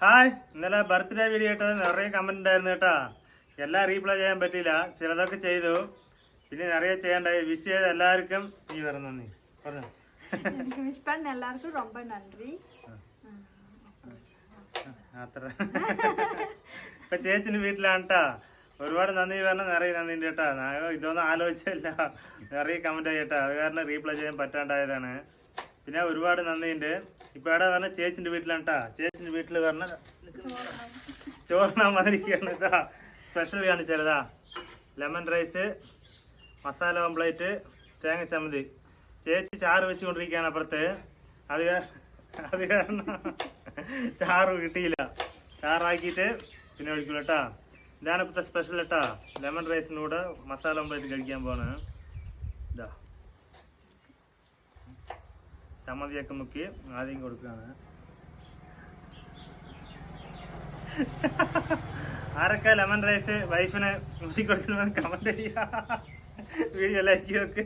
Hi, ഇന്നലെ birthday video ഇട്ടത് നിറയെ കമന്റ് ഉണ്ടായിരുന്നു കേട്ടാ. എല്ലാം റീപ്ലൈ ചെയ്യാൻ പറ്റിയില്ല, ചിലതൊക്കെ ചെയ്തു. പിന്നെ നിറയെ ചെയ്യണ്ടായി. വിഷ് ചെയ്ത എല്ലാവർക്കും നീ പറഞ്ഞു നന്ദി പറഞ്ഞു. അത്ര ഇപ്പൊ ചേച്ചിന്റെ വീട്ടിലാണ് കേട്ടാ. ഒരുപാട് നന്ദി പറഞ്ഞ നിറയെ നന്ദി കേട്ടാ. ഇതൊന്നും ആലോചിച്ചില്ല, നിറയെ കമന്റ് ആയി കേട്ടാ. അത് കാരണം റീപ്ലൈ ചെയ്യാൻ പറ്റാണ്ടായതാണ്. പിന്നെ ഒരുപാട് നന്ദിയുണ്ട്. ഇപ്പൊ എവിടെ പറഞ്ഞ ചേച്ചിന്റെ വീട്ടിലാണ് കേട്ടാ. ചേച്ചിന്റെ വീട്ടില് പറഞ്ഞ ചോറിനാൻ വന്നിരിക്കുകയാണ് കേട്ടാ. സ്പെഷ്യൽ കാണിച്ചതാ. ലെമൺ റൈസ്, മസാല ഓംപ്ലേറ്റ്, തേങ്ങ ചമ്മന്തി. ചേച്ചി ചാറ് വെച്ചുകൊണ്ടിരിക്കുകയാണ് അപ്പുറത്ത്. അത് കാരണം ചാറ് കിട്ടിയില്ല. ചാറാക്കിയിട്ട് പിന്നെ ഒഴിക്കുള്ളൂ കേട്ടാ. ഇതാണ് ഇപ്പോഴത്തെ സ്പെഷ്യൽ കേട്ടാ. ലെമൺ റൈസിൻ്റെ കൂടെ മസാല ഓംപ്ലേറ്റ് കഴിക്കാൻ പോണ്. ഇതാ ചമ്മന്തിയൊക്കെ മുക്കി ആദ്യം കൊടുക്കുകയാണ്. ആരൊക്കെ ലെമൺ റൈസ് വൈഫിന് മുക്കി കൊടുക്കണമെന്ന് കമന്റ് ചെയ്യുക. വീഡിയോ ലൈക്ക് ഒക്കെ.